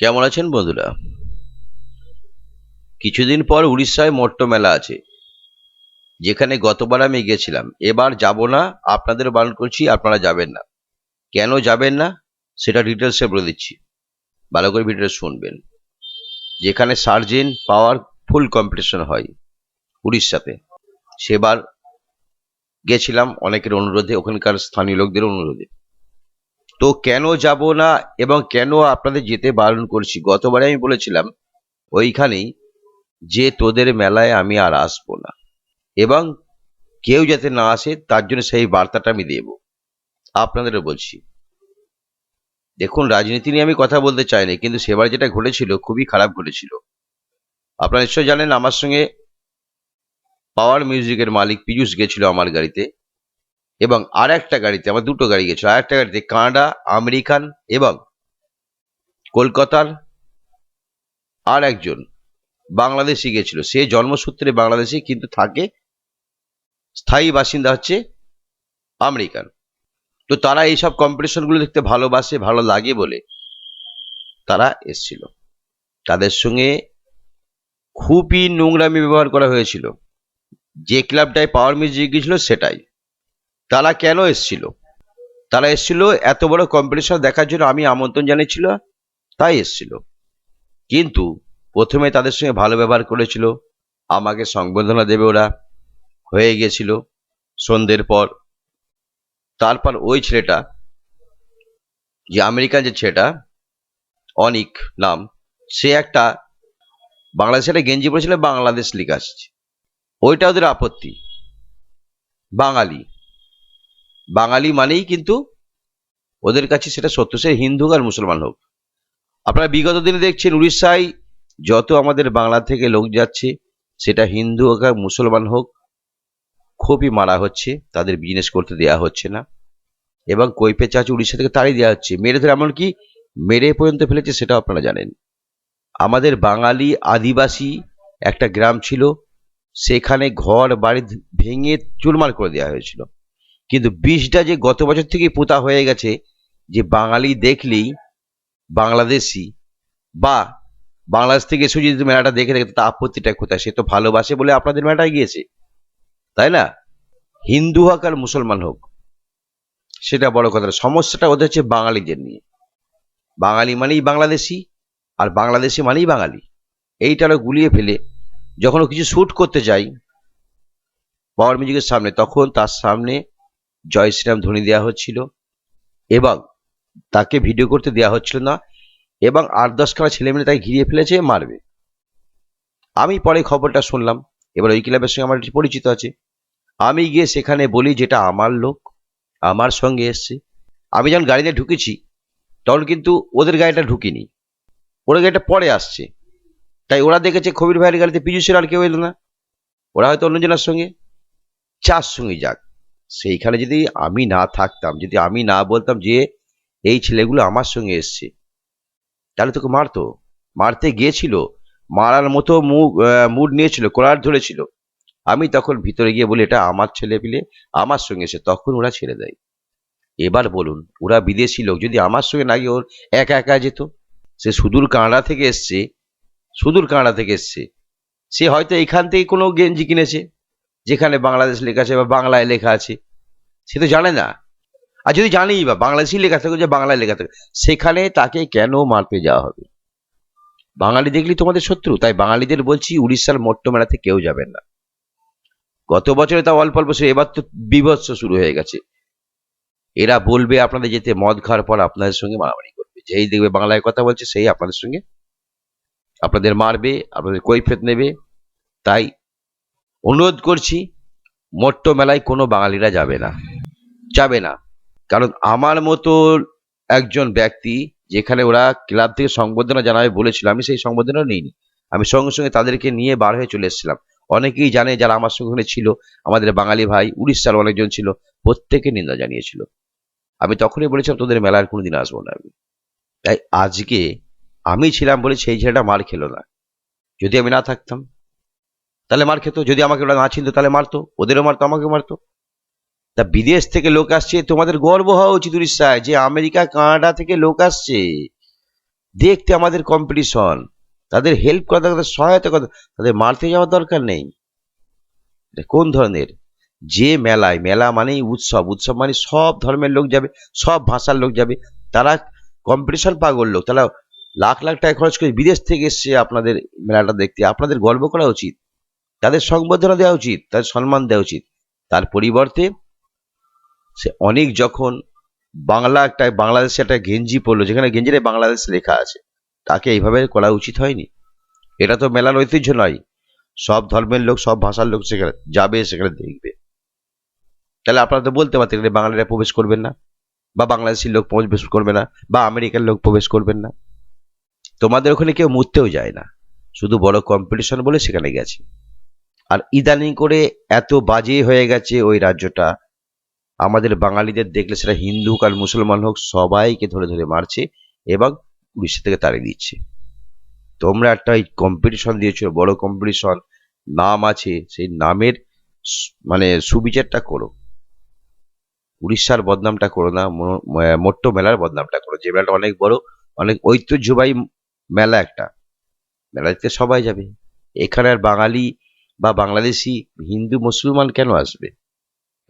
কেমন আছেন বন্ধুরা? কিছুদিন পর উড়িষ্যায় মট্ট মেলা আছে, যেখানে গতবার আমি গেছিলাম। এবার যাব না, আপনাদের বারণ করছি, আপনারা যাবেন না। কেন যাবেন না সেটা ডিটেলসে বলে দিচ্ছি, ভালো করে ভিডিওটা শুনবেন। যেখানে সার্জেন পাওয়ার ফুল কম্পিটিশন হয় উড়িষ্যাতে, সেবার গেছিলাম অনেকের অনুরোধে, ওখানকার স্থানীয় লোকদের অনুরোধে। তো কেন যাব না এবং কেন আপনাদের যেতে বারণ করছি, গতবারে আমি বলেছিলাম ওইখানেই যে তোদের মেলায় আমি আর আসবো না, এবং কেউ যাতে না আসে তার জন্য সেই বার্তাটা আমি দেব, আপনাদেরও বলছি। দেখুন, রাজনীতি নিয়ে আমি কথা বলতে চাইনি, কিন্তু সেবার যেটা ঘটেছিল খুবই খারাপ ঘটেছিল। আপনারা নিশ্চয়ই জানেন, আমার সঙ্গে পাওয়ার মিউজিকের মালিক পীযূষ গেছিল আমার গাড়িতে, এবং আর একটা গাড়িতে, আমার দুটো গাড়ি গেছিল, আর একটা গাড়িতে কানাডা, আমেরিকান এবং কলকাতার আর একজন বাংলাদেশি গেছিল। সে জন্মসূত্রে বাংলাদেশি, কিন্তু থাকে, স্থায়ী বাসিন্দা হচ্ছে আমেরিকান। তো তারা এইসব কম্পিটিশনগুলো দেখতে ভালোবাসে, ভালো লাগে বলে তারা এসছিল। তাদের সঙ্গে খুবই নোংরামি ব্যবহার করা হয়েছিল। যে ক্লাবটায় পাওয়ার মিউজিক গিয়েছিল সেটাই। তারা কেন এসছিল? তারা এসছিল এত বড় কম্পিটিশন দেখার জন্য, আমি আমন্ত্রণ জানিয়েছিল তাই এসছিল। কিন্তু প্রথমে তাদের সঙ্গে ভালো ব্যবহার করেছিল, আমাকে সংবর্ধনা দেবে ওরা, হয়ে গেছিল সন্ধ্যের পর। তারপর ওই ছেলেটা, যে আমেরিকান যে ছেলেটা, অনিক নাম, সে একটা বাংলাদেশের একটা গেঞ্জি পরেছিল, বাংলাদেশ লেখা আসছে। ওইটা ওদের আপত্তি। বাঙালি বাঙালি মানেই কিন্তু ওদের কাছে সেটা সত্য, সে হিন্দু আর মুসলমান হোক। আপনারা বিগত দিনে দেখছেন উড়িষ্যায় যত আমাদের বাংলা থেকে লোক যাচ্ছে, সেটা হিন্দু হোক আর মুসলমান হোক, খুবই মারা হচ্ছে, তাদের বিজনেস করতে দেওয়া হচ্ছে না, এবং কৈফে চার্জ উড়িষ্যা থেকে তাড়িয়ে দেওয়া হচ্ছে, মেরে ধরে, এমনকি মেরে পর্যন্ত ফেলেছে, সেটাও আপনারা জানেন। আমাদের বাঙালি আদিবাসী একটা গ্রাম ছিল, সেখানে ঘর বাড়ি ভেঙে চুরমার করে দেওয়া হয়েছিল। কিন্তু বিষটা যে গত বছর থেকে পোতা হয়ে গেছে, যে বাঙালি দেখলেই বাংলাদেশি বা বাংলাদেশ থেকে এসে যদি মেলাটা দেখে থাকে, তা আপত্তিটা কোথায়? সে তো ভালোবাসে বলে আপনাদের মেলাটায় গিয়েছে, তাই না? হিন্দু হোক আর মুসলমান হোক, সেটা বড় কথা না। সমস্যাটা ওদের হচ্ছে বাঙালিদের নিয়ে। বাঙালি মানেই বাংলাদেশি, আর বাংলাদেশি মানেই বাঙালি। এইটারও গুলিয়ে ফেলে যখন ও কিছু শ্যুট করতে যাই পাওয়ার মিউজিকের সামনে, তখন তার সামনে জয় শ্রীরাম ধ্বনি দেওয়া হচ্ছিল, এবং তাকে ভিডিও করতে দেওয়া হচ্ছিল না, এবং ৮-১০খানা ছেলে মিলে তাকে ঘিরিয়ে ফেলেছে, মারবে। আমি পরে খবরটা শুনলাম, এবার ওই ক্লাবের সঙ্গে আমার একটু পরিচিত আছে, আমি গিয়ে সেখানে বলি যেটা আমার লোক, আমার সঙ্গে এসছে। আমি যখন গাড়িতে ঢুকেছি তখন কিন্তু ওদের গাড়িটা ঢুকিনি, ওরা গাড়িটা পরে আসছে। তাই ওরা দেখেছে কবির ভাইয়ের গাড়িতে পীযূষের আর কেউ এলো না, ওরা হয়তো অন্যজনের সঙ্গে, চার সঙ্গে যাক। সেইখানে যদি আমি না থাকতাম, যদি আমি না বলতাম যে এই ছেলেগুলো আমার সঙ্গে এসছে, তাহলে তোকে মারতো, মারতে গিয়েছিল, মারার মতো মুড নিয়েছিল, কলার ধরেছিল। আমি তখন ভিতরে গিয়ে বলি এটা আমার ছেলে পিলে, আমার সঙ্গে এসে, তখন ওরা ছেড়ে দেয়। এবার বলুন, ওরা বিদেশি লোক, যদি আমার সঙ্গে না গিয়ে ওর একা একা যেত, সে সুদূর কানাডা থেকে এসছে, সুদূর কানাডা থেকে এসছে, সে হয়তো এখান থেকে কোনো গেঞ্জি কিনেছে যেখানে বাংলাদেশ লেখা আছে বা বাংলায় লেখা আছে, সে তো জানে না। আর যদি জানেই বা বাংলাদেশি লেখা থাকে, যে বাংলায় লেখা থাকে, সেখানে তাকে কেন মারতে যাওয়া হবে? বাঙালি দেখলি তোমাদের শত্রু? তাই বাঙালিদের বলছি, উড়িষ্যার মট্ট মেলাতে কেউ যাবেন না। গত বছরে তাও অল্প অল্প, এবার তো বীভৎস শুরু হয়ে গেছে। এরা বলবে আপনাদের যেতে, মদ খাওয়ার পর আপনাদের সঙ্গে মারামারি করবে, যেই দেখবে বাংলায় কথা বলছে সেই আপনাদের সঙ্গে, আপনাদের মারবে, আপনাদের কৈফিয়ত নেবে। তাই অনুরোধ করছি, মট্ট মেলায় কোনো বাঙালিরা যাবে না, যাবে না। কারণ আমার মতো একজন ব্যক্তি, যেখানে ওরা ক্লাব থেকে সংবর্ধনা জানাবে বলেছিল, আমি সেই সংবর্ধনা নিইনি। আমি সঙ্গে সঙ্গে তাদেরকে নিয়ে বার হয়ে চলে এসেছিলাম। অনেকেই জানে যারা আমার সঙ্গে ওখানে ছিল, আমাদের বাঙালি ভাই, উড়িষ্যার অনেকজন ছিল, প্রত্যেকে নিন্দা জানিয়েছিল। আমি তখনই বলেছিলাম তোদের মেলার কোনোদিন আসবো না আমি। তাই আজকে আমি ছিলাম বলে সেই ছেলেটা মার খেলো না। যদি আমি না থাকতাম তাহলে মার খেত, যদি আমাকে ওরা না চিনতো তাহলে মারতো, ওদেরও মারতো, আমাকেও মারতো। তা বিদেশ থেকে লোক আসছে, তোমাদের গর্ব হওয়া উচিত উড়িষ্যায়, যে আমেরিকা কানাডা থেকে লোক আসছে। দেখতে আমাদের কম্পিটিশন, তাদের হেল্প করা, তাদের সহায়তা করা, তাদের মারতে যাওয়ার দরকার নেই। এটা কোন ধরনের যে মেলায়, মেলা মানেই উৎসব, উৎসব মানে সব ধর্মের লোক যাবে, সব ভাষার লোক যাবে, তারা কম্পিটিশন পাগল লোক, তারা লাখ লাখ টাকা খরচ করে বিদেশ থেকে এসছে আপনাদের মেলাটা দেখতে। আপনাদের গর্ব করা উচিত, তাদের সংবর্ধনা দেওয়া উচিত, তাদের সম্মান দেওয়া উচিত। তার পরিবর্তে সে অনেক যখন বাংলাদেশে একটা গেঞ্জি পরলো, যেখানে গেঞ্জিতে বাংলাদেশ লেখা আছে, তাকে এইভাবে করা উচিত হয়নি। এটা তো মেলার ঐতিহ্য নয়। সব ধর্মের লোক, সব ভাষার লোক সেখানে যাবে, সেখানে দেখবে। তাহলে আপনারা তো বলতে পারতেন যে বাঙালিরা প্রবেশ করবেন না, বা বাংলাদেশি লোক প্রবেশ করবে না, বা আমেরিকার লোক প্রবেশ করবেন না। তোমাদের ওখানে কেউ মুততেও যায় না, শুধু বড় কম্পিটিশন বলে সেখানে গেছে। আর ইদানিং করে এত বাজে হয়ে গেছে ওই রাজ্যটা, আমাদের বাঙালিদের দেখলে সেটা হিন্দু হোক আর মুসলমান হোক, সবাইকে ধরে ধরে মারছে এবং উড়িষ্যা থেকে তাড়িয়ে দিচ্ছে। তোমরা একটা কম্পিটিশন দিয়েছো, বড় কম্পিটিশন, নাম আছে, সেই নামের মানে সুবিচারটা করো। উড়িষ্যার বদনামটা করো না, মোট্ট মেলার বদনামটা করো, যে মেলাটা অনেক বড়, অনেক ঐতিহ্যবাহী মেলা একটা। মেলা দেখতে সবাই যাবে। এখানে আর বাঙালি বা বাংলাদেশি, হিন্দু মুসলমান কেন আসবে?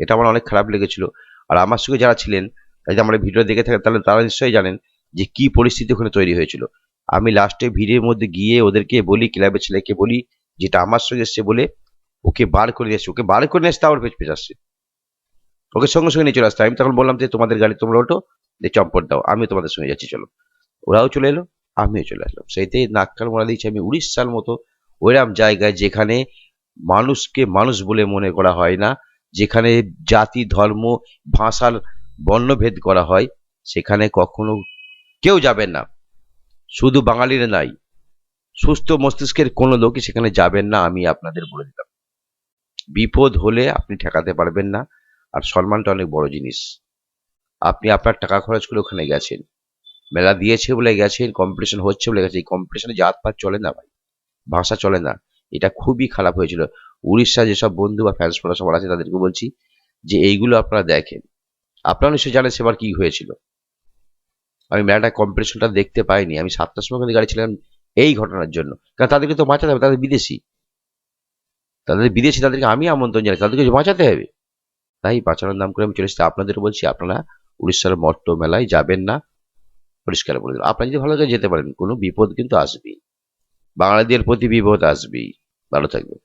এটা আমার অনেক খারাপ লেগেছিল। আর আমার সঙ্গে যারা ছিলেন, যদি আমার ভিডিও দেখে থাকেন, তাহলে তারা নিশ্চয়ই জানেন যে কি পরিস্থিতি ওখানে তৈরি হয়েছিল। আমি লাস্টে ভিড়ের মধ্যে গিয়ে ওদেরকে বলি, ক্লাবের ছেলেকে বলি, যেটা আমার সঙ্গে এসছে বলে, ওকে বার করে নিয়ে এসছে, ওকে বার করে নিয়ে আসতে আমার পেছ পেছ আসছে, ওকে সঙ্গে সঙ্গে নিয়ে চলে আসতে। আমি তখন বললাম যে তোমাদের গাড়ি তোমরা ওঠো, দিয়ে চম্পট দাও, আমিও তোমাদের সঙ্গে যাচ্ছি, চলো। ওরাও চলে এলো, আমিও চলে আসলাম। সেইটাই নাক কান মোড়া দিয়েছি আমি উড়িষ্যার মতো ওইরকম জায়গায়, যেখানে মানুষকে মানুষ বলে মনে করা হয় না, যেখানে জাতি, ধর্ম, ভাষার বর্ণভেদ করা হয়, সেখানে কখনো কেউ যাবেন না। শুধু বাঙালিরা নাই, সুস্থ মস্তিষ্কের কোনো লোকই সেখানে যাবেন না, আমি আপনাদের বলে দিলাম। বিপদ হলে আপনি ঠেকাতে পারবেন না। আর সম্মানটা অনেক বড় জিনিস। আপনি আপনার টাকা খরচ করে ওখানে গেছেন, মেলা দিয়েছে বলে গেছেন, কম্পিটিশন হচ্ছে বলে গেছে। এই কম্পিটিশনে জাত পাত চলে না ভাই, ভাষা চলে না। এটা খুবই খারাপ হয়েছিল। উড়িষ্যা যেসব বন্ধু বা ফ্যান্স ফলোয়ার সবার আছে, তাদেরকে বলছি যে এইগুলো আপনারা দেখেন। আপনারা নিশ্চয়ই জানেন সেবার কি হয়েছিল। আমি মেলাটা কম্পিটিশনটা দেখতে পাইনি, আমি 7টার সময় ওখানে গাড়ি ছিলাম এই ঘটনার জন্য। কারণ তাদেরকে তো বাঁচাতে হবে, তাদের বিদেশি, তাদেরকে আমি আমন্ত্রণ জানাই, তাদেরকে বাঁচাতে হবে। তাই বাঁচানোর নাম করে আমি চলে এসেছি। আপনাদের বলছি, আপনারা উড়িষ্যার মট্ট মেলায় যাবেন না, পরিষ্কার বলে দিলাম। আপনারা যদি ভালো করে যেতে পারেন, কোনো বিপদ কিন্তু আসবেই, বাঙালিদের প্রতি বিপদ আসবেই। ভালো থাকবেন।